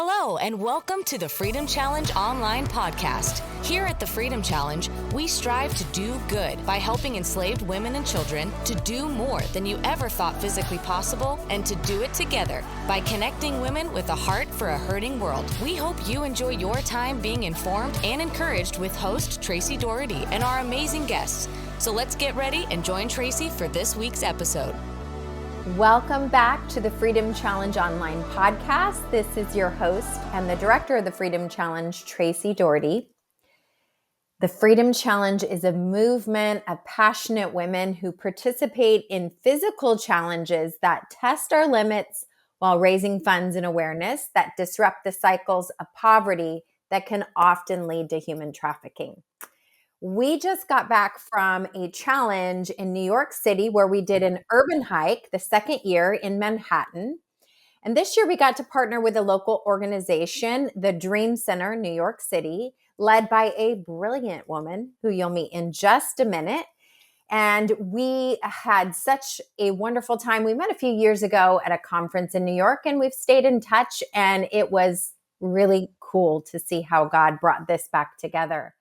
Hello, and welcome to the Freedom Challenge online podcast. Here at the Freedom Challenge, we strive to do good by helping enslaved women and children to do more than you ever thought physically possible, and to do it together by connecting women with a heart for a hurting world. We hope you enjoy your time being informed and encouraged with host Tracy Daugherty and our amazing guests. So let's get ready and join Tracy for this week's episode. Welcome back to the Freedom Challenge online podcast. This is your host and the director of the Freedom Challenge, Tracy Daugherty. The Freedom Challenge is a movement of passionate women who participate in physical challenges that test our limits while raising funds and awareness that disrupt the cycles of poverty that can often lead to human trafficking. We just got back from a challenge in New York City where we did an urban hike the second year in Manhattan. And this year we got to partner with a local organization, the Dream Center New York City, led by a brilliant woman who you'll meet in just a minute. And we had such a wonderful time. We met a few years ago at a conference in New York, and we've stayed in touch. And it was really cool to see how God brought this back together.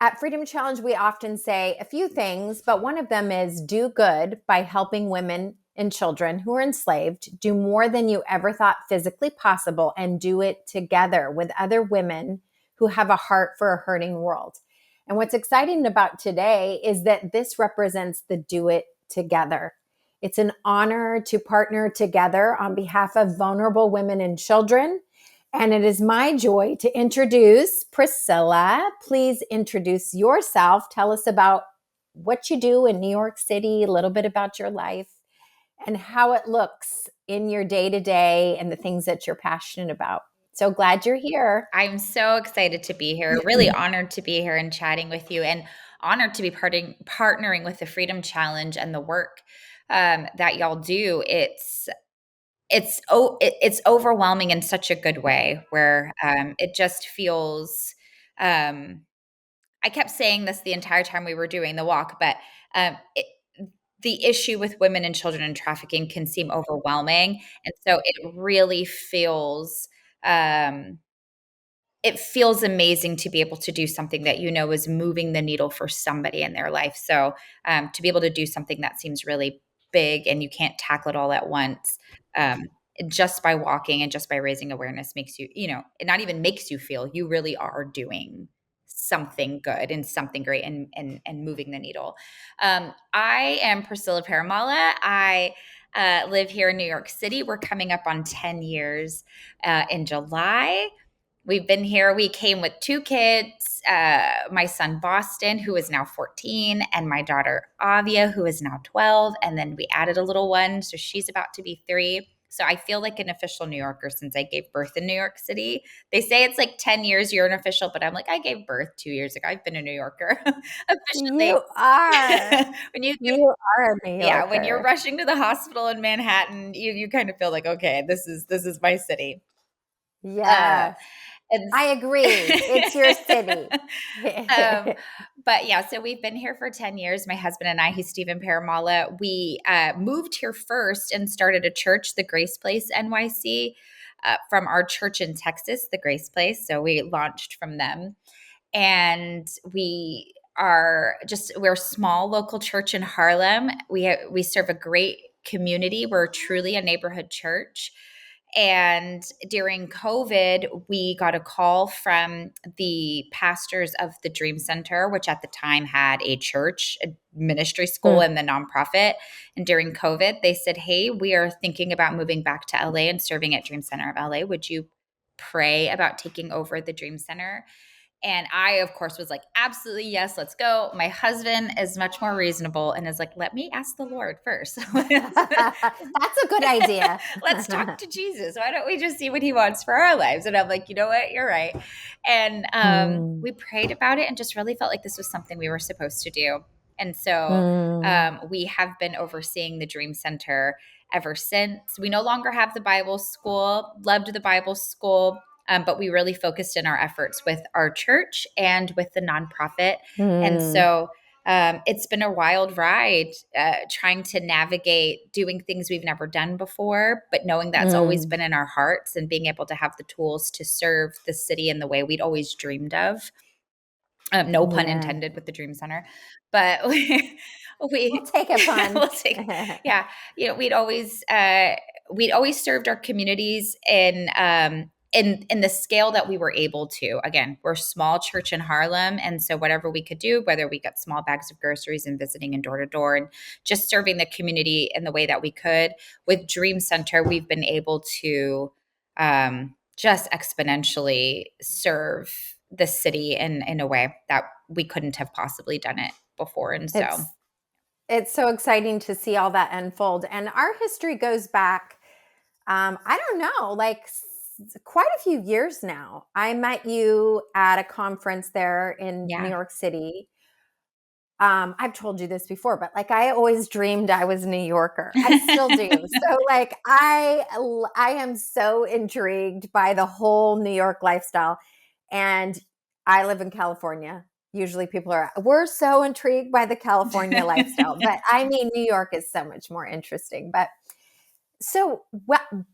At Freedom Challenge, we often say a few things, but one of them is do good by helping women and children who are enslaved do more than you ever thought physically possible, and do it together with other women who have a heart for a hurting world. And what's exciting about today is that this represents the do it together. It's an honor to partner together on behalf of vulnerable women and children. And it is my joy to introduce Priscilla. Please introduce yourself. Tell us about what you do in New York City, a little bit about your life, and how it looks in your day-to-day and the things that you're passionate about. So glad you're here. I'm so excited to be here. Really honored to be here and chatting with you, and honored to be partnering with the Freedom Challenge and the work that y'all do. It's overwhelming in such a good way, where it just feels. I kept saying this the entire time we were doing the walk, but the issue with women and children and trafficking can seem overwhelming, and so it really feels. It feels amazing to be able to do something that you know is moving the needle for somebody in their life. So to be able to do something that seems really big and you can't tackle it all at once, just by walking and just by raising awareness makes you, it not even makes you feel, you really are doing something good and something great and moving the needle. I am Priscilla Perumalla. I live here in New York City. We're coming up on 10 years in July. We've been here. We came with two kids, my son Boston, who is now 14, and my daughter Avia, who is now 12. And then we added a little one, so she's about to be 3. So I feel like an official New Yorker since I gave birth in New York City. They say it's like 10 years you're an official, but I'm like, I gave birth 2 years ago. I've been a New Yorker officially. You are. You are a New Yorker. Yeah, when you're rushing to the hospital in Manhattan, you kind of feel like, okay, this is my city. Yeah. I agree. It's your city. But yeah, so we've been here for 10 years. My husband and I, he's Stephen Perumalla. We moved here first and started a church, the Grace Place NYC, from our church in Texas, the Grace Place. So we launched from them. And we're a small local church in Harlem. We serve a great community. We're truly a neighborhood church. And during COVID, we got a call from the pastors of the Dream Center, which at the time had a church, a ministry school, and the nonprofit. And during COVID, they said, hey, we are thinking about moving back to LA and serving at Dream Center of LA. Would you pray about taking over the Dream Center? And I, of course, was like, absolutely, yes, let's go. My husband is much more reasonable and is like, let me ask the Lord first. That's a good idea. Let's talk to Jesus. Why don't we just see what he wants for our lives? And I'm like, you know what? You're right. And we prayed about it and just really felt like this was something we were supposed to do. And so we have been overseeing the Dream Center ever since. We no longer have the Bible school, loved the Bible school. But we really focused in our efforts with our church and with the nonprofit. And so it's been a wild ride, trying to navigate doing things we've never done before, but knowing that's always been in our hearts and being able to have the tools to serve the city in the way we'd always dreamed of. No pun Yeah. intended with the Dream Center, but We'll take a pun. we'll take, yeah, we'd always served our communities in the scale that we were able to. Again, we're a small church in Harlem, and so whatever we could do, whether we got small bags of groceries and visiting and door to door, and just serving the community in the way that we could. With Dream Center, we've been able to just exponentially serve the city in a way that we couldn't have possibly done it before. And so it's so exciting to see all that unfold. And our history goes back, I don't know, like quite a few years now. I met you at a conference there in New York City. I've told you this before, but like I always dreamed I was a New Yorker. I still do. So like I am so intrigued by the whole New York lifestyle. And I live in California. Usually people we're so intrigued by the California lifestyle, but I mean, New York is so much more interesting. But so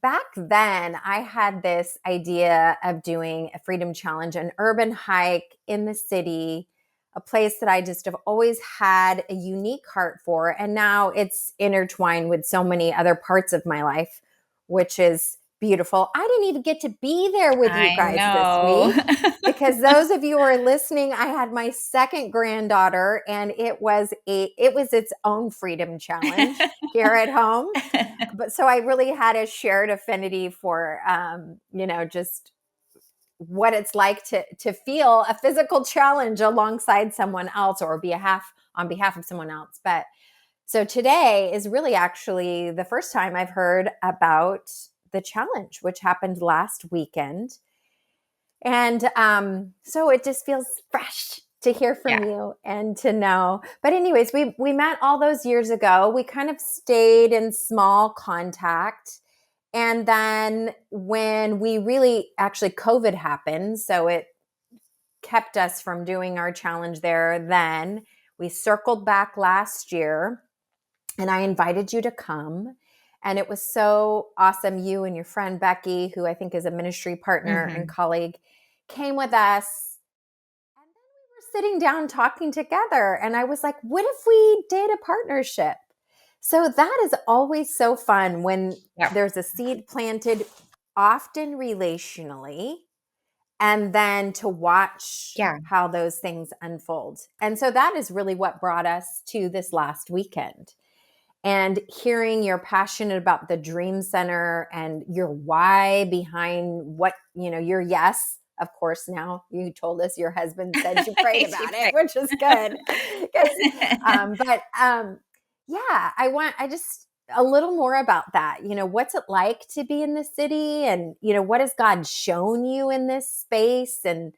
back then I had this idea of doing a freedom challenge, an urban hike in the city, a place that I just have always had a unique heart for. And now it's intertwined with so many other parts of my life, which is beautiful. I didn't even get to be there with you guys this week because those of you who are listening, I had my second granddaughter and it was its own freedom challenge here at home. But so I really had a shared affinity for, just what it's like to feel a physical challenge alongside someone else or on behalf of someone else. But so today is really actually the first time I've heard about the challenge, which happened last weekend. And so it just feels fresh to hear from you and to know. But anyways, we met all those years ago. We kind of stayed in small contact. And then when we really, actually COVID happened, so it kept us from doing our challenge there then. We circled back last year and I invited you to come. And it was so awesome. You and your friend Becky, who I think is a ministry partner and colleague, came with us. And then we were sitting down talking together. And I was like, what if we did a partnership? So that is always so fun when there's a seed planted, often relationally, and then to watch how those things unfold. And so that is really what brought us to this last weekend. And hearing you're passionate about the Dream Center and your why behind what, your yes. Of course, now you told us your husband said you prayed about it, which is good. I just a little more about that. What's it like to be in the city and, what has God shown you in this space? And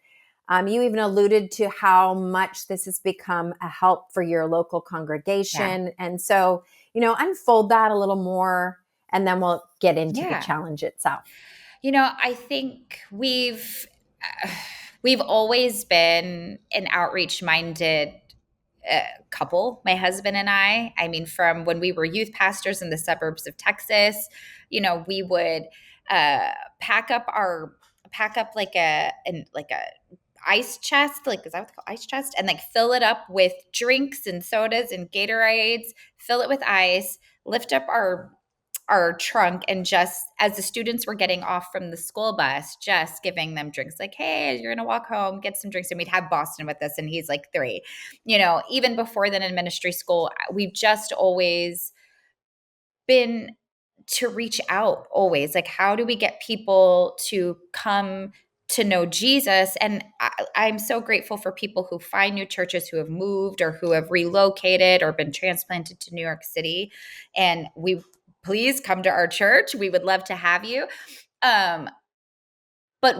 you even alluded to how much this has become a help for your local congregation. Yeah. And so, unfold that a little more and then we'll get into the challenge itself. I think we've always been an outreach-minded couple, my husband and I. I mean, from when we were youth pastors in the suburbs of Texas, we would pack up like a ice chest, like, is that what they call ice chest? And like fill it up with drinks and sodas and Gatorades, fill it with ice, lift up our trunk, and just as the students were getting off from the school bus, just giving them drinks like, hey, you're going to walk home, get some drinks. And we'd have Boston with us and he's like 3, even before then in ministry school, we've just always been to reach out always. Like, how do we get people to come to know Jesus? And I'm so grateful for people who find new churches, who have moved or who have relocated or been transplanted to New York City. And please come to our church. We would love to have you. But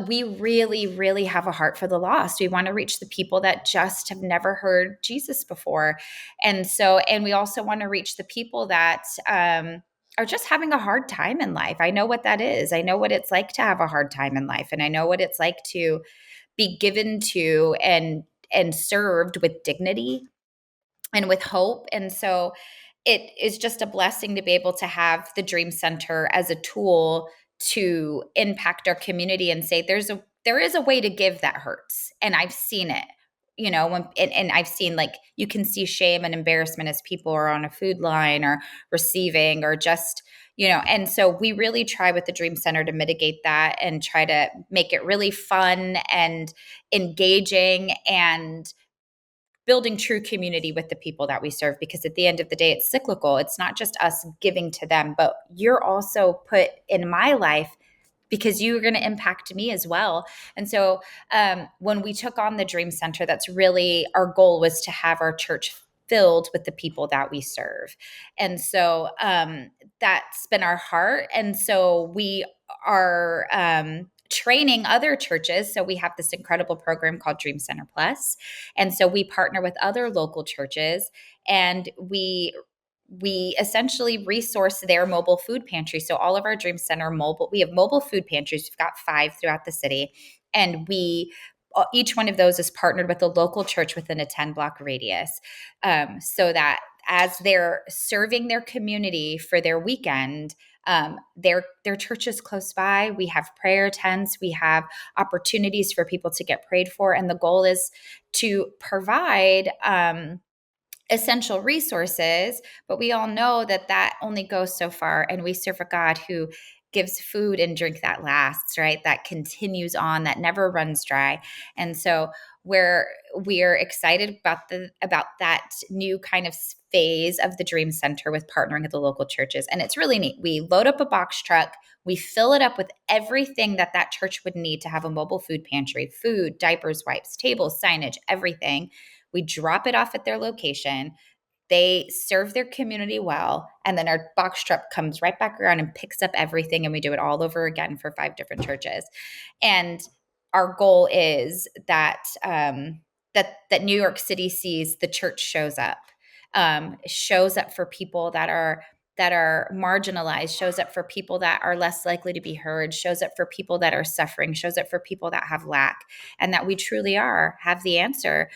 we really, really have a heart for the lost. We want to reach the people that just have never heard Jesus before. And we also want to reach the people that are just having a hard time in life. I know what that is. I know what it's like to have a hard time in life. And I know what it's like to be given to and served with dignity and with hope. And so it is just a blessing to be able to have the Dream Center as a tool to impact our community and say there is a way to give that hurts. And I've seen it, and I've seen, like, you can see shame and embarrassment as people are on a food line or receiving or just, and so we really try with the Dream Center to mitigate that and try to make it really fun and engaging and building true community with the people that we serve, because at the end of the day, it's cyclical. It's not just us giving to them, but you're also put in my life because you're going to impact me as well. And so when we took on the Dream Center, that's really our goal, was to have our church filled with the people that we serve. And so that's been our heart. And so we are training other churches. So we have this incredible program called Dream Center Plus. And so we partner with other local churches, and we essentially resource their mobile food pantry. So all of our Dream Center we have mobile food pantries. We've got 5 throughout the city. And each one of those is partnered with a local church within a 10-block radius, so that as they're serving their community for their weekend, their church is close by. We have prayer tents. We have opportunities for people to get prayed for. And the goal is to provide essential resources, but we all know that only goes so far. And we serve a God who gives food and drink that lasts, right? That continues on, that never runs dry. And so we're excited about that new kind of phase of the Dream Center with partnering with the local churches. And it's really neat. We load up a box truck, we fill it up with everything that church would need to have a mobile food pantry: food, diapers, wipes, tables, signage, everything. We drop it off at their location. They serve their community well. And then our box truck comes right back around and picks up everything. And we do it all over again for 5 different churches. And our goal is that that New York City sees the church shows up for people that are marginalized, shows up for people that are less likely to be heard, shows up for people that are suffering, shows up for people that have lack, and that we truly have the answer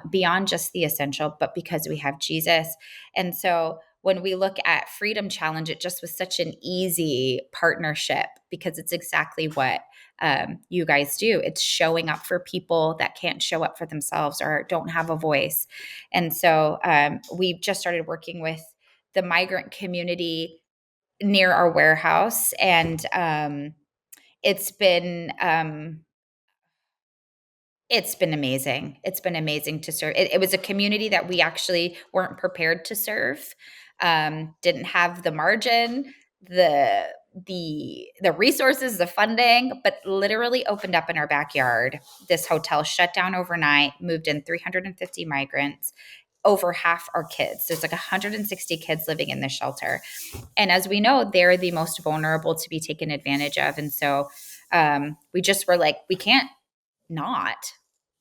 beyond just the essential, but because we have Jesus. And so when we look at Freedom Challenge, it just was such an easy partnership, because it's exactly what you guys do. It's showing up for people that can't show up for themselves or don't have a voice. And so we've just started working with the migrant community near our warehouse. And it's been amazing. It's been amazing to serve. It was a community that we actually weren't prepared to serve. Didn't have the margin, the resources, the funding, but literally opened up in our backyard. This hotel shut down overnight, moved in 350 migrants. Over half are kids. There's like 160 kids living in this shelter. And as we know, they're the most vulnerable to be taken advantage of. And so we just were like, we can't not.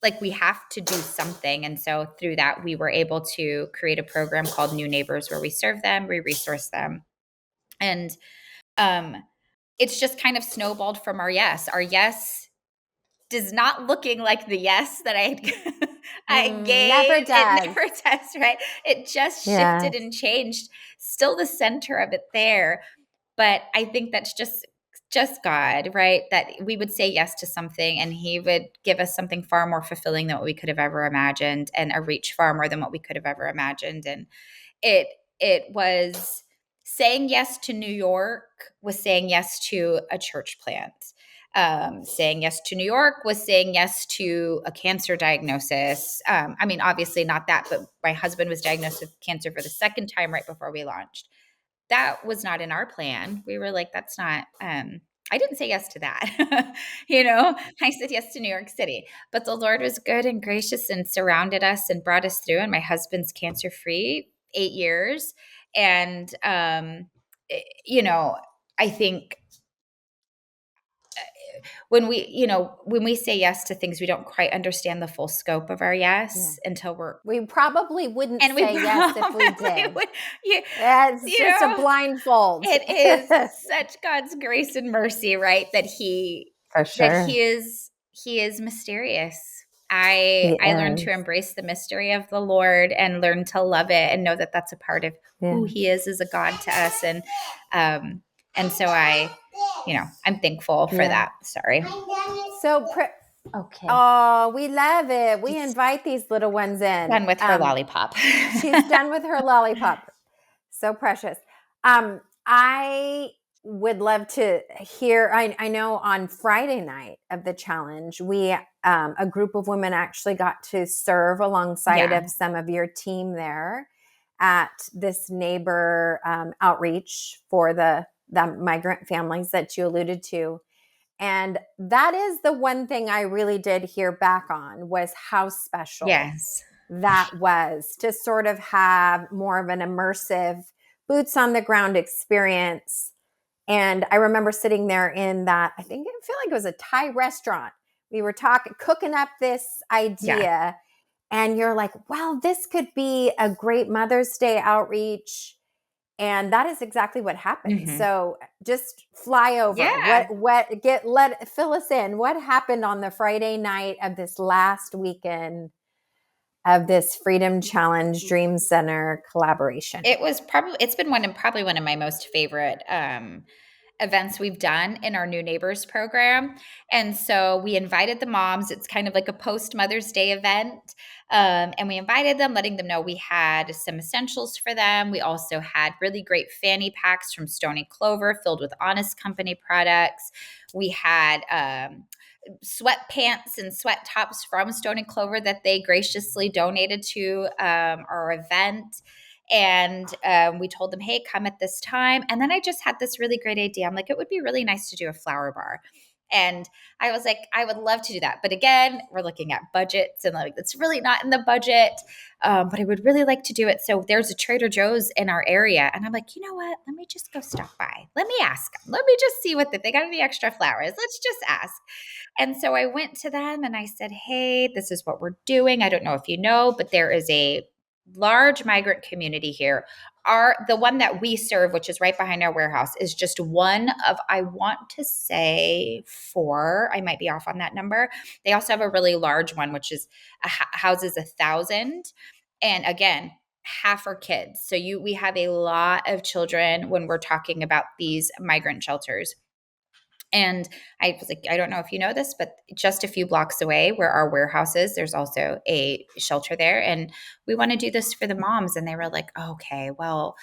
Like, we have to do something. And so through that, we were able to create a program called New Neighbors, where we serve them, we resource them. And it's just kind of snowballed from our yes. Our yes does not looking like the yes that I gave. Never does. It never does, right? It just shifted and changed. Still the center of it there. But I think that's just God, right? That we would say yes to something and he would give us something far more fulfilling than what we could have ever imagined, and a reach far more than what we could have ever imagined. And it was saying yes to New York was saying yes to a church plant. Saying yes to New York was saying yes to a cancer diagnosis. I mean, obviously not that, but my husband was diagnosed with cancer for the second time right before we launched. That was not in our plan. We were like, that's not, I didn't say yes to that. I said yes to New York City, but the Lord was good and gracious and surrounded us and brought us through. And my husband's cancer-free 8 years. And, I think when we say yes to things, we don't quite understand the full scope of our yes until we probably wouldn't say yes if we did. It's just a blindfold. It is such God's grace and mercy, right? That he For sure. that he is mysterious. I learned to embrace the mystery of the Lord and learn to love it and know that that's a part of who he is as a God to us. And so I'm thankful for that. Sorry. So, Okay. Oh, we love it. We invite these little ones in. Done with her lollipop. She's done with her lollipop. So precious. I would love to hear, I know on Friday night of the challenge, we, a group of women actually got to serve alongside of some of your team there at this neighbor outreach for the migrant families that you alluded to. And that is the one thing I really did hear back on, was how special that was to sort of have more of an immersive boots on the ground experience. And I remember sitting there in that, I feel like it was a Thai restaurant. We were cooking up this idea, and you're like, wow, this could be a great Mother's Day outreach. And that is exactly what happened. Mm-hmm. So just fly over. Fill us in. What happened on the Friday night of this last weekend of this Freedom Challenge Dream Center collaboration? It's been probably one of my most favorite events we've done in our New Neighbors program. And so we invited the moms. It's kind of like a post Mother's Day event. And we invited them, letting them know we had some essentials for them. We also had really great fanny packs from Stony Clover filled with Honest Company products. We had sweatpants and sweat tops from Stony Clover that they graciously donated to our event. And we told them, hey, come at this time. And then I just had this really great idea. I'm like, it would be really nice to do a flower bar. And I was like, I would love to do that. But again, we're looking at budgets, and like, it's really not in the budget. But I would really like to do it. So there's a Trader Joe's in our area. And I'm like, you know what? Let me just go stop by. Let me ask them. Let me just see if they got any extra flowers. Let's just ask. And so I went to them and I said, hey, this is what we're doing. I don't know if you know, but there is a large migrant community here. The one that we serve, which is right behind our warehouse, is just one of, I want to say 4. I might be off on that number. They also have a really large one, which is houses 1,000. And again, half are kids. So we have a lot of children when we're talking about these migrant shelters. And I was like, I don't know if you know this, but just a few blocks away where our warehouse is, there's also a shelter there. And we want to do this for the moms. And they were like, okay, well,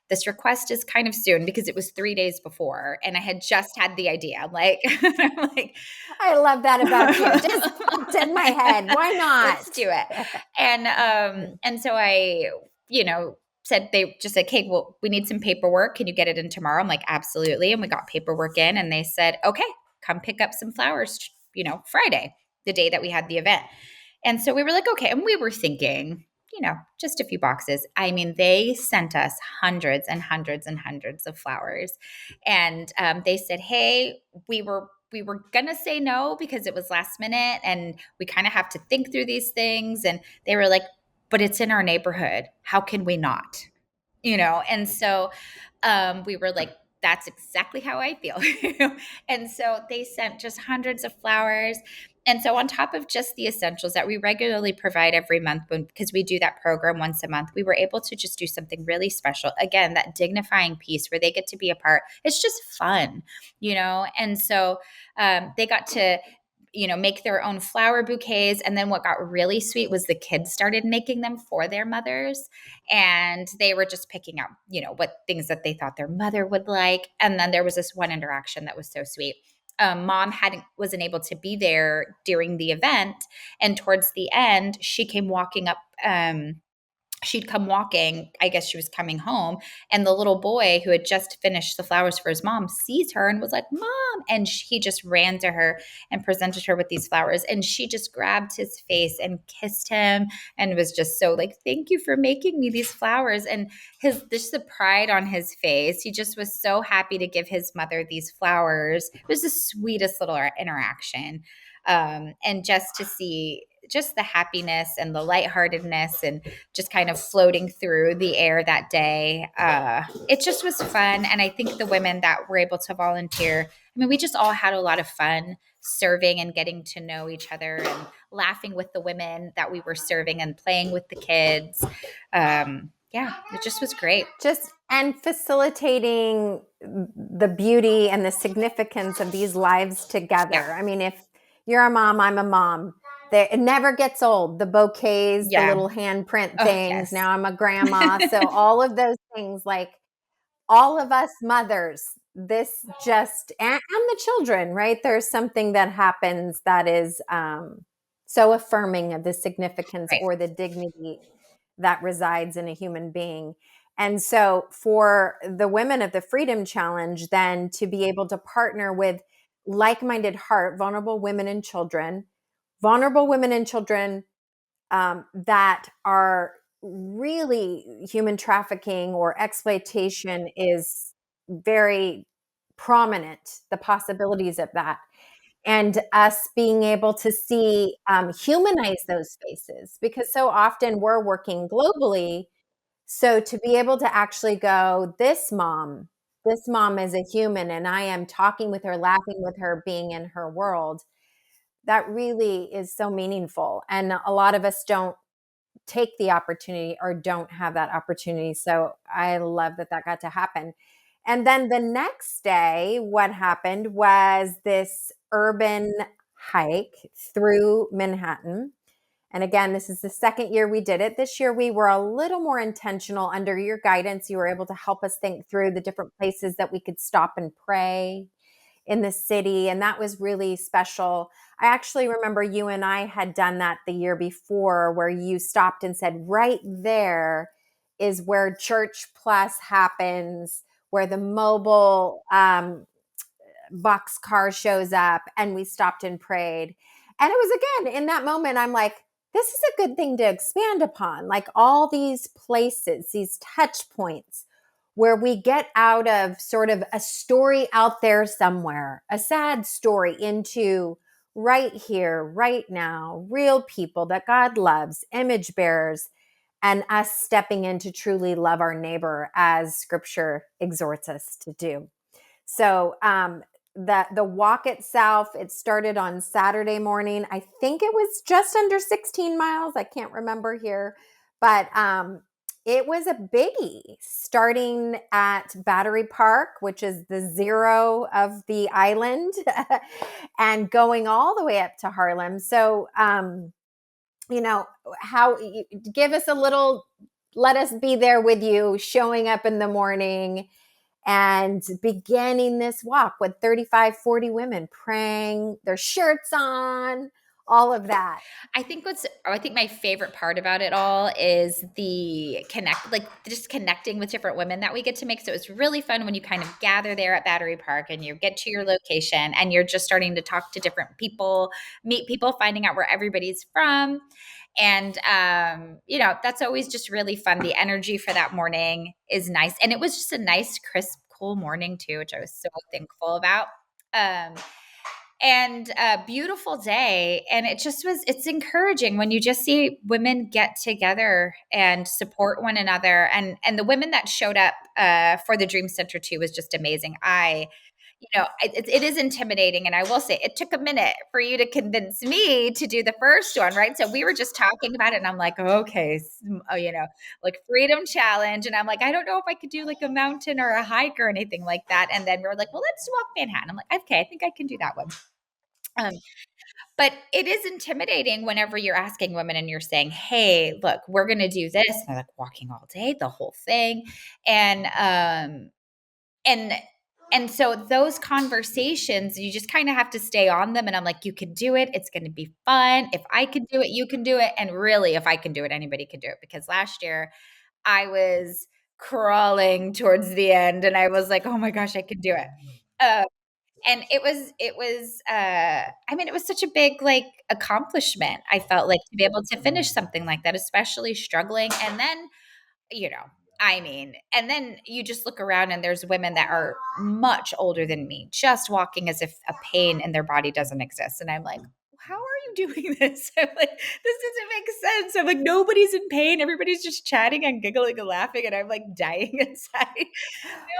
this request is kind of soon, because it was 3 days before. And I had just had the idea. I'm like, I love that about you. Just popped in my head. Why not? Let's do it. And so I, said, they just said, Kate, well, we need some paperwork. Can you get it in tomorrow? I'm like, absolutely. And we got paperwork in, and they said, okay, come pick up some flowers, Friday, the day that we had the event. And so we were like, okay. And we were thinking, just a few boxes. I mean, they sent us hundreds and hundreds and hundreds of flowers. And they said, hey, we were going to say no because it was last minute and we kind of have to think through these things. And they were like, but it's in our neighborhood. How can we not? And so we were like, that's exactly how I feel. And so they sent just hundreds of flowers. And so on top of just the essentials that we regularly provide every month, because we do that program once a month, we were able to just do something really special. Again, that dignifying piece where they get to be a part. It's just fun, And so they got to make their own flower bouquets. And then what got really sweet was the kids started making them for their mothers. And they were just picking out, what things that they thought their mother would like. And then there was this one interaction that was so sweet. Mom wasn't able to be there during the event. And towards the end, she came walking up, she'd come walking, I guess she was coming home, and the little boy who had just finished the flowers for his mom sees her and was like, Mom. And he just ran to her and presented her with these flowers. And she just grabbed his face and kissed him and was just so like, thank you for making me these flowers. And just the pride on his face, he just was so happy to give his mother these flowers. It was the sweetest little interaction. And just to see just the happiness and the lightheartedness and just kind of floating through the air that day. It just was fun. And I think the women that were able to volunteer, I mean, we just all had a lot of fun serving and getting to know each other and laughing with the women that we were serving and playing with the kids. Yeah, it just was great. And facilitating the beauty and the significance of these lives together. Yeah. I mean, if you're a mom, I'm a mom. It never gets old. The bouquets, the little handprint things. Yes. Now I'm a grandma. So all of those things, like all of us mothers, this just, and the children, right? There's something that happens that is so affirming of the significance or the dignity that resides in a human being. And so for the women of the Freedom Challenge, then to be able to partner with like-minded heart, vulnerable women and children that are really human trafficking or exploitation is very prominent, the possibilities of that. And us being able to see, humanize those spaces, because so often we're working globally. So to be able to actually go, this mom is a human, and I am talking with her, laughing with her, being in her world, that really is so meaningful. And a lot of us don't take the opportunity or don't have that opportunity. So I love that got to happen. And then the next day, what happened was this urban hike through Manhattan. And again, this is the second year we did it. This year, we were a little more intentional. Under your guidance, you were able to help us think through the different places that we could stop and pray in the city. And that was really special. I actually remember you and I had done that the year before, where you stopped and said, right there is where Church Plus happens, where the mobile box car shows up, and we stopped and prayed. And it was, again, in that moment, I'm like, this is a good thing to expand upon. Like all these places, these touch points where we get out of sort of a story out there somewhere, a sad story, into right here, right now, real people that God loves, image bearers, and us stepping in to truly love our neighbor as Scripture exhorts us to do. So the walk itself, it started on Saturday morning. I think it was just under 16 miles. I can't remember here, but it was a biggie, starting at Battery Park, which is the zero of the island, and going all the way up to Harlem. So, give us a little, let us be there with you, showing up in the morning and beginning this walk with 35, 40 women praying, their shirts on, all of that. I think my favorite part about it all is just connecting with different women that we get to make. So it's really fun when you kind of gather there at Battery Park and you get to your location and you're just starting to talk to different people, meet people, finding out where everybody's from. And, that's always just really fun. The energy for that morning is nice. And it was just a nice, crisp, cool morning too, which I was so thankful about. And a beautiful day. And it's encouraging when you just see women get together and support one another. And the women that showed up for the Dream Center too was just amazing. It is intimidating. And I will say it took a minute for you to convince me to do the first one, right? So we were just talking about it and I'm like, okay, like Freedom Challenge. And I'm like, I don't know if I could do like a mountain or a hike or anything like that. And then we were like, well, let's walk Manhattan. I'm like, okay, I think I can do that one. But it is intimidating whenever you're asking women and you're saying, hey, look, we're going to do this. And they're like walking all day, the whole thing. And so those conversations, you just kind of have to stay on them. And I'm like, you can do it. It's going to be fun. If I can do it, you can do it. And really, if I can do it, anybody can do it. Because last year I was crawling towards the end and I was like, oh my gosh, I can do it. And it was such a big like accomplishment. I felt like to be able to finish something like that, especially struggling. And then, and then you just look around and there's women that are much older than me, just walking as if a pain in their body doesn't exist. And I'm like, how are you doing this? I'm like, this doesn't make sense. I'm like, nobody's in pain. Everybody's just chatting and giggling and laughing. And I'm like dying inside.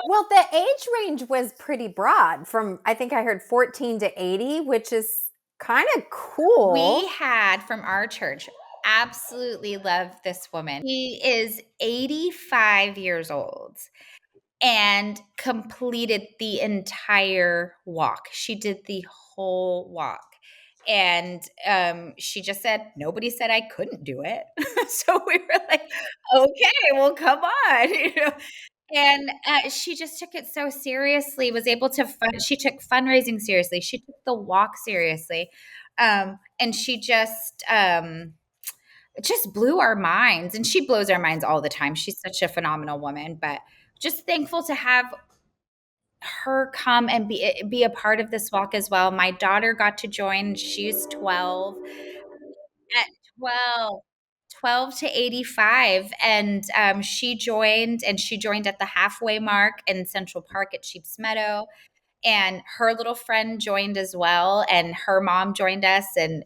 Well, the age range was pretty broad from, I think I heard 14 to 80, which is kind of cool. We had from our church, absolutely love this woman. He is 85 years old and completed the entire walk. She did the whole walk. And she just said, nobody said I couldn't do it. So we were like, okay, well, come on. And she just took it so seriously, was able to she took fundraising seriously. She took the walk seriously. And she just blew our minds, and she blows our minds all the time. She's such a phenomenal woman, but just thankful to have her come and be a part of this walk as well. My daughter got to join. She's 12 at 12 to 85. And she joined at the halfway mark in Central Park at Sheep's Meadow. And her little friend joined as well. And her mom joined us, and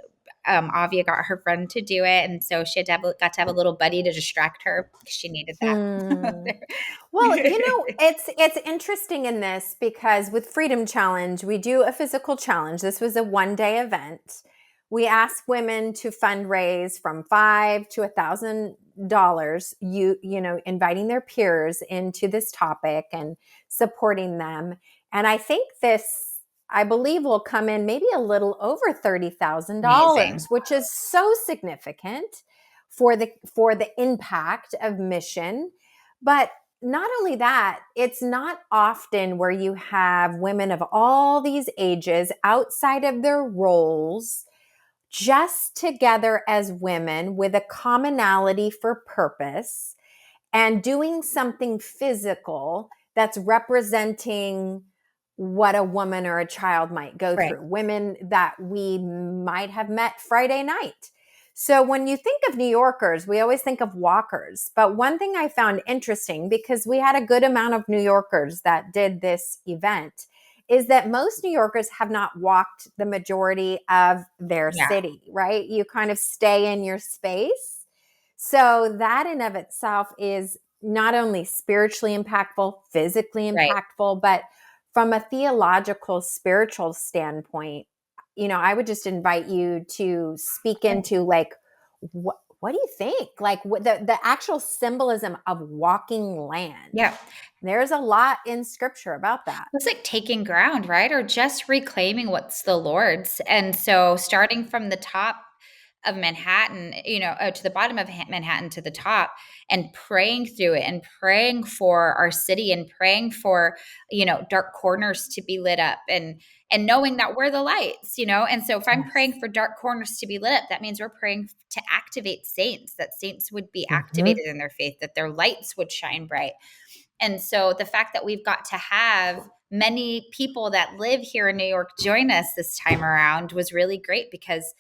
Avia got her friend to do it. And so she got to have a little buddy to distract her because she needed that. Well, it's interesting in this because with Freedom Challenge, we do a physical challenge. This was a one-day event. We ask women to fundraise from $500 to $1,000, inviting their peers into this topic and supporting them. And I think I believe will come in maybe a little over $30,000, which is so significant for the impact of mission. But not only that, it's not often where you have women of all these ages outside of their roles, just together as women with a commonality for purpose and doing something physical that's representing what a woman or a child might go through, women that we might have met Friday night. So when you think of New Yorkers, we always think of walkers. But one thing I found interesting, because we had a good amount of New Yorkers that did this event, is that most New Yorkers have not walked the majority of their city, right? You kind of stay in your space. So that in of itself is not only spiritually impactful, physically impactful, but from a theological, spiritual standpoint, I would just invite you to speak into like, what do you think? Like the actual symbolism of walking land. Yeah. There's a lot in scripture about that. It's like taking ground, right? Or just reclaiming what's the Lord's. And so starting from the top of Manhattan, to the bottom of Manhattan to the top, and praying through it and praying for our city and praying for, dark corners to be lit up and knowing that we're the lights, And so if I'm praying for dark corners to be lit up, that means we're praying to activate saints, that saints would be activated in their faith, that their lights would shine bright. And so the fact that we've got to have many people that live here in New York join us this time around was really great because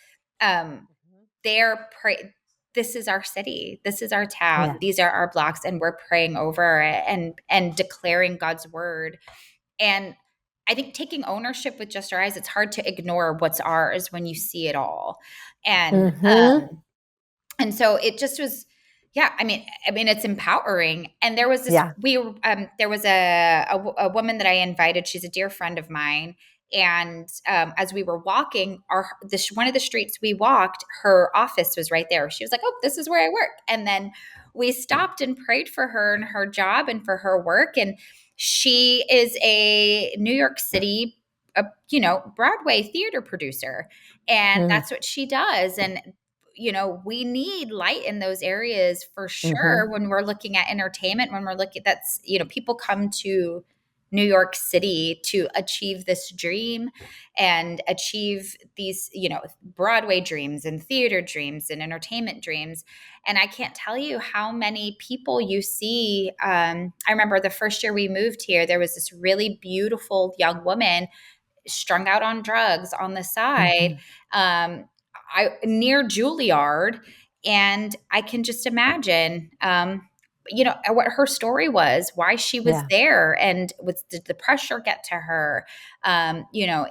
this is our city, this is our town, these are our blocks, and we're praying over it and declaring God's word. And I think taking ownership with just our eyes, it's hard to ignore what's ours when you see it all. And so it just was, I mean, it's empowering. And there was this, there was a woman that I invited. She's a dear friend of mine. And as we were walking, one of the streets we walked, her office was right there. She was like, "Oh, this is where I work." And then we stopped and prayed for her and her job and for her work. And she is a New York City, Broadway theater producer. And that's what she does. And we need light in those areas for sure. When we're looking at entertainment, when we're looking, people come to New York City to achieve this dream and achieve these, Broadway dreams and theater dreams and entertainment dreams. And I can't tell you how many people you see. I remember the first year we moved here, there was this really beautiful young woman strung out on drugs on the side, near Juilliard. And I can just imagine, what her story was, why she was Yeah. there, and did the pressure get to her?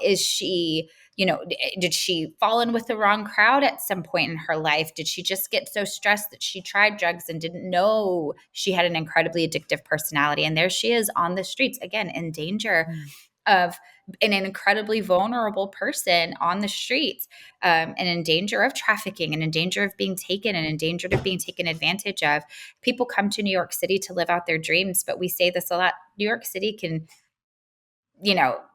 Is she, did she fall in with the wrong crowd at some point in her life? Did she just get so stressed that she tried drugs and didn't know she had an incredibly addictive personality? And there she is on the streets again, in danger Mm. of an incredibly vulnerable person on the streets, and in danger of trafficking, and in danger of being taken, and in danger of being taken advantage of. People come to New York City to live out their dreams, but we say this a lot. New York City can,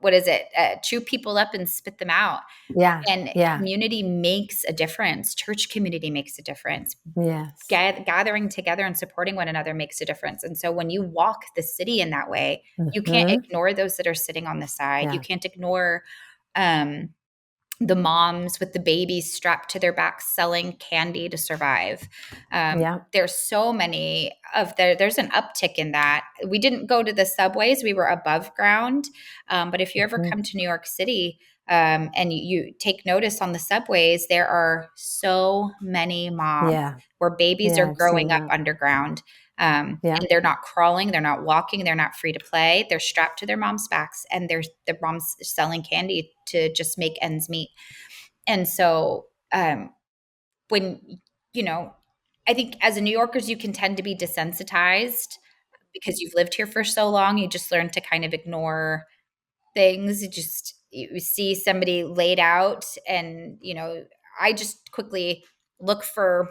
what is it? Chew people up and spit them out. Yeah. And Yeah. community makes a difference. Church community makes a difference. Yes. Gathering together and supporting one another makes a difference. And so when you walk the city in that way, you can't Mm-hmm. ignore those that are sitting on the side. You Yeah. can't ignore the moms with the babies strapped to their backs selling candy to survive. Yeah. There's so many there's an uptick in that. We didn't go to the subways. We were above ground. But if you ever Mm-hmm. come to New York City, and you take notice on the subways, there are so many moms Yeah. where babies Yeah. are I've seen growing up that. underground. Yeah. And they're not crawling, they're not walking, they're not free to play. They're strapped to their mom's backs, and the mom's selling candy to just make ends meet. And so, when, I think as a New Yorkers, you can tend to be desensitized because you've lived here for so long. You just learn to kind of ignore things. You see somebody laid out, and, I just quickly look for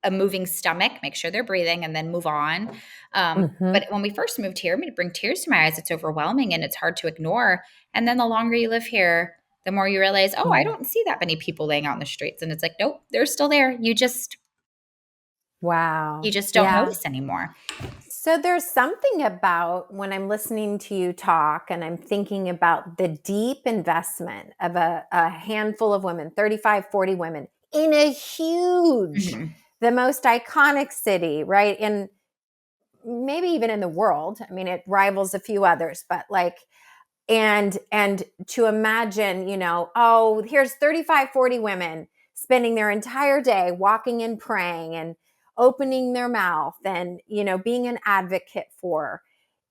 a moving stomach, make sure they're breathing, and then move on. Mm-hmm. But when we first moved here, I mean, it bring tears to my eyes. It's overwhelming and it's hard to ignore. And then the longer you live here, the more you realize, oh, I Yeah. don't see that many people laying out in the streets. And it's like, nope, they're still there. You Wow. just don't Yeah. notice anymore. So there's something about when I'm listening to you talk and I'm thinking about the deep investment of a handful of women, 35, 40 women in a huge, Mhm. the most iconic city, right? And maybe even in the world. I mean, it rivals a few others, but like, and to imagine, oh, here's 35, 40 women spending their entire day walking and praying and opening their mouth and, being an advocate for.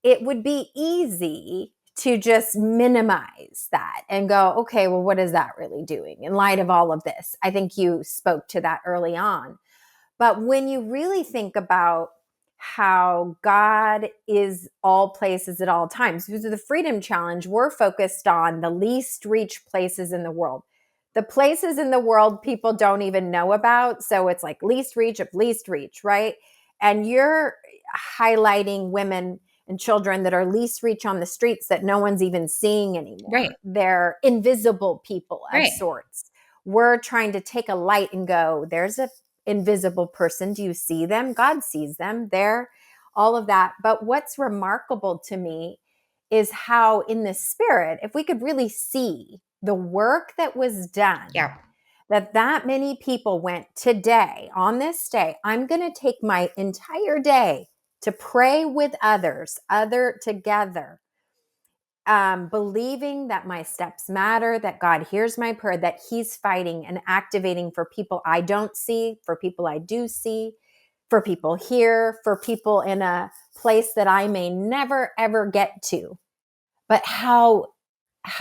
It would be easy to just minimize that and go, okay, well, what is that really doing in light of all of this? I think you spoke to that early on. But when you really think about how God is all places at all times, because of the Freedom Challenge, we're focused on the least reached places in the world. The places in the world people don't even know about. So it's like least reach of least reach, right? And you're highlighting women and children that are least reach on the streets that no one's even seeing Right. anymore. They're invisible people of Right. sorts. We're trying to take a light and go, there's a invisible person. Do you see them? God sees them. They're all of that. But what's remarkable to me is how in the spirit, if we could really see the work that was done, Yeah. that many people went today, on this day, I'm going to take my entire day to pray with others, together, believing that my steps matter, that God hears my prayer, that He's fighting and activating for people I don't see, for people I do see, for people here, for people in a place that I may never, ever get to. But how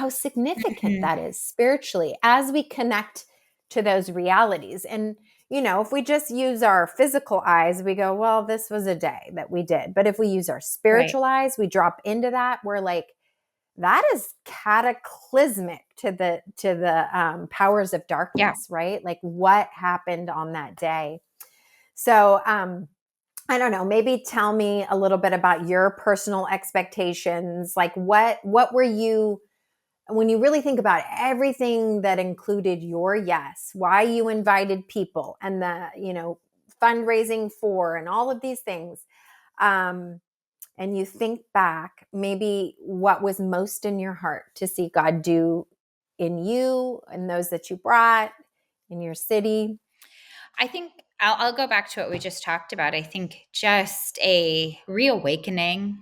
significant Mhm. that is spiritually as we connect to those realities. And, if we just use our physical eyes, we go, well, this was a day that we did. But if we use our Right. spiritual eyes, we drop into that, we're like, that is cataclysmic to the powers of Yeah. darkness, right? Like what happened on that day. So I don't know, maybe tell me a little bit about your personal expectations. Like what were you, when you really think about everything that included your yes, why you invited people and the, fundraising for and all of these things. And you think back, maybe what was most in your heart to see God do in you and those that you brought in your city. I think I'll go back to what we just talked about. I think just a reawakening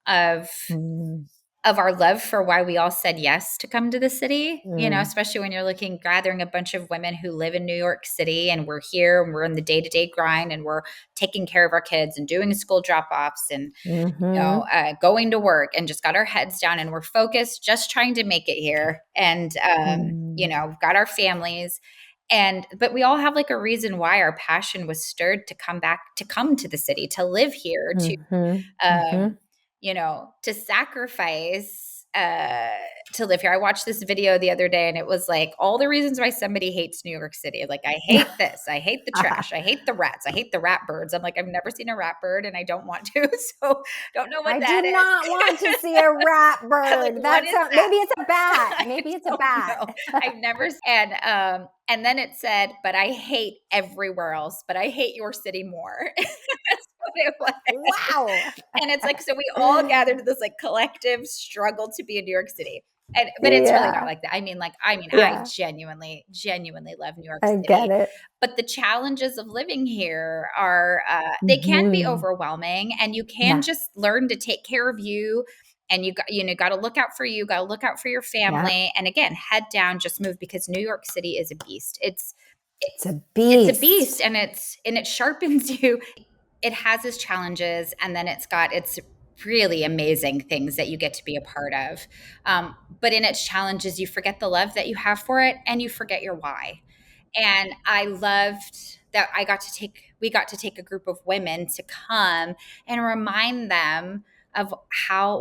of Mm. of our love for why we all said yes to come to the city, Mm. especially when you're gathering a bunch of women who live in New York City, and we're here and we're in the day-to-day grind, and we're taking care of our kids and doing school drop-offs and, Mm-hmm. going to work, and just got our heads down and we're focused, just trying to make it here. And, Mm. got our families. But we all have a reason why our passion was stirred to come to the city, to live here, Mm-hmm. Mm-hmm. um, to sacrifice to live here. I watched this video the other day, and it was all the reasons why somebody hates New York City. I hate this. I hate the trash. I hate the rats. I hate the rat birds. I'm I've never seen a rat bird, and I don't want to. So don't know what I that do is. not want to see a rat bird. What is that? Maybe it's a bat. Maybe it's a bat. I've never. And then it said, "But I hate everywhere else. But I hate your city more." That's what it was. Wow. And it's so we all gathered to this collective struggle to be in New York City. But it's really not like that. I Yeah. I genuinely love New York I City. get it. But the challenges of living here are, they can be overwhelming, and you can just learn to take care of you. And got to look out for you, got to look out for your family. And again, head down, just move, because New York City is a beast. It's a beast. It's a beast, and it sharpens you. It has its challenges, and then it's got its really amazing things that you get to be a part of. But in its challenges, you forget the love that you have for it, and you forget your why. And I loved that we got to take a group of women to come and remind them of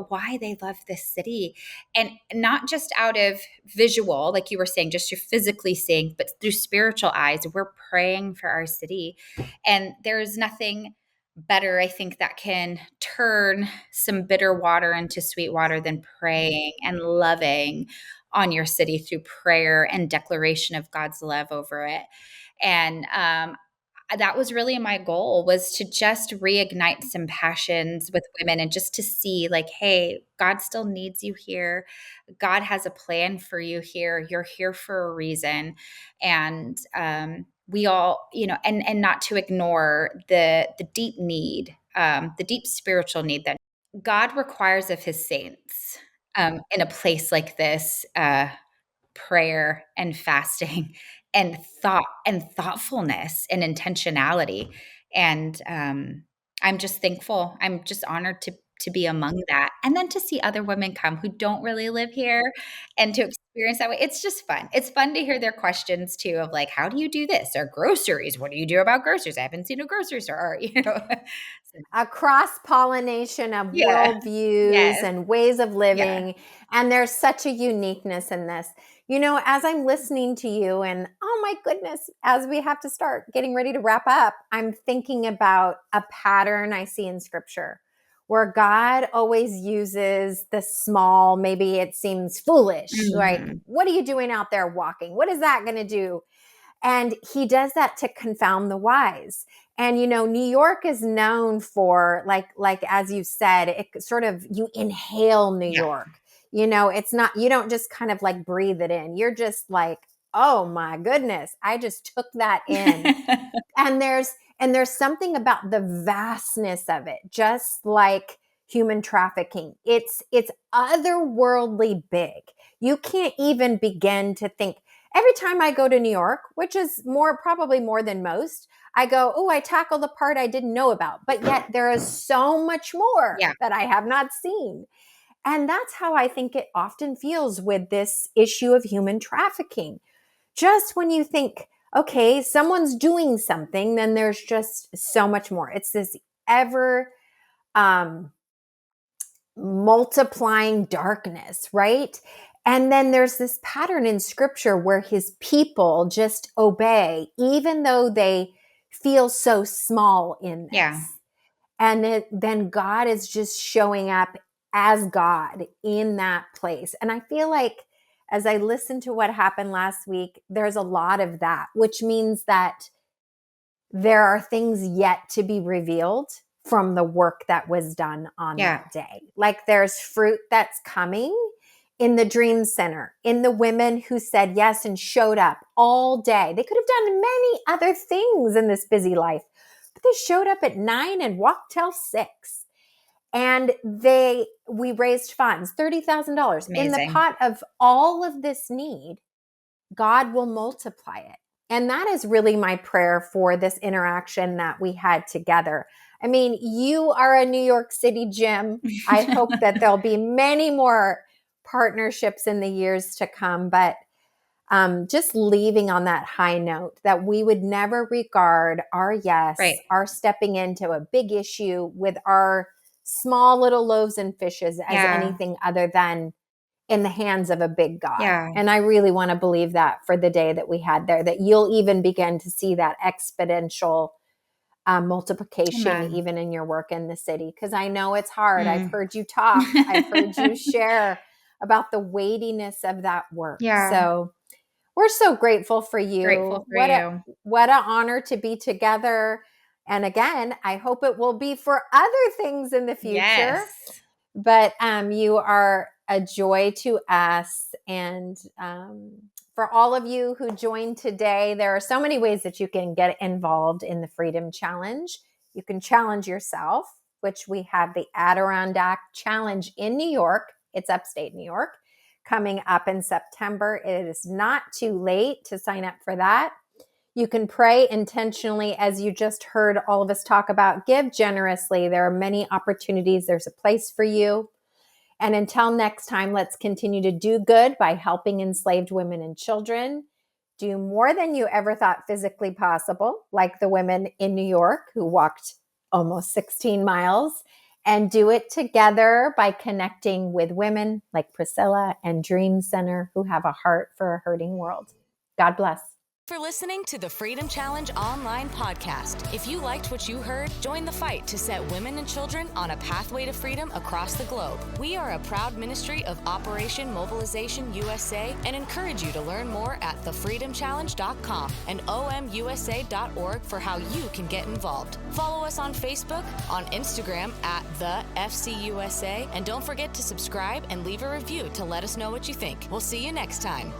why they love this city, and not just out of visual, like you were saying, just you're physically seeing, but through spiritual eyes. We're praying for our city, and there's nothing better, I think, that can turn some bitter water into sweet water than praying and loving on your city through prayer and declaration of God's love over it. And that was really my goal, was to just reignite some passions with women, and just to see hey, God still needs you here. God has a plan for you here. You're here for a reason. And we all, and not to ignore the deep need, the deep spiritual need that God requires of his saints in a place like this. Prayer and fasting and thoughtfulness and intentionality. And I'm just thankful. I'm just honored to be among that, and then to see other women come who don't really live here, and to experience that way. It's just fun. It's fun to hear their questions too, of how do you do this? Or groceries, what do you do about groceries? I haven't seen a grocery store. A cross-pollination of Yeah. worldviews Yes. and ways of living. And there's such a uniqueness in this. As I'm listening to you, and oh my goodness, as we have to start getting ready to wrap up, I'm thinking about a pattern I see in scripture where God always uses the small, maybe it seems foolish, right? Mhm. What are you doing out there walking? What is that going to do? And he does that to confound the wise. And, New York is known for, like, as you said, it sort of, you inhale New Yeah. York. It's not, you don't just kind of breathe it in. You're just oh my goodness, I just took that in. And there's something about the vastness of it, just like human trafficking. It's otherworldly big. You can't even begin to think. Every time I go to New York, which is probably more than most, I go, oh, I tackle the part I didn't know about. But yet there is so much more that I have not seen. And that's how I think it often feels with this issue of human trafficking. Just when you think, okay, someone's doing something, then there's just so much more. It's this ever multiplying darkness, right? And then there's this pattern in scripture where his people just obey, even though they feel so small in this. Yeah. And then God is just showing up as God in that place. And I feel like as I listened to what happened last week, there's a lot of that, which means that there are things yet to be revealed from the work that was done on that day. There's fruit that's coming in the Dream Center, in the women who said yes and showed up all day. They could have done many other things in this busy life, but they showed up at 9 and walked till 6. And we raised funds, $30,000 in the Amazing. pot of all of this need. God will multiply it. And that is really my prayer for this interaction that we had together. I mean, you are a New York City gem. I hope that there'll be many more partnerships in the years to come, but just leaving on that high note that we would never regard our our stepping into a big issue with our small little loaves and fishes as anything other than in the hands of a big God. Yeah. And I really want to believe that for the day that we had there, that you'll even begin to see that exponential multiplication even in your work in the city. Because I know it's hard. I've heard you talk. I've heard you share about the weightiness of that work. Yeah. So we're so grateful for you. Grateful for you. What an honor to be together. And again, I hope it will be for other things in the future. Yes. But you are a joy to us. And for all of you who joined today, there are so many ways that you can get involved in the Freedom Challenge. You can challenge yourself, which we have the Adirondack Challenge in New York. It's upstate New York, coming up in September. It is not too late to sign up for that. You can pray intentionally, as you just heard all of us talk about. Give generously. There are many opportunities. There's a place for you. And until next time, let's continue to do good by helping enslaved women and children. Do more than you ever thought physically possible, like the women in New York who walked almost 16 miles. And do it together by connecting with women like Priscilla and Dream Center who have a heart for a hurting world. God bless. For listening to the Freedom Challenge online podcast. If you liked what you heard, join the fight to set women and children on a pathway to freedom across the globe. We are a proud ministry of Operation Mobilization USA and encourage you to learn more at thefreedomchallenge.com and omusa.org for how you can get involved. Follow us on Facebook, on Instagram at the FCUSA, and don't forget to subscribe and leave a review to let us know what you think. We'll see you next time.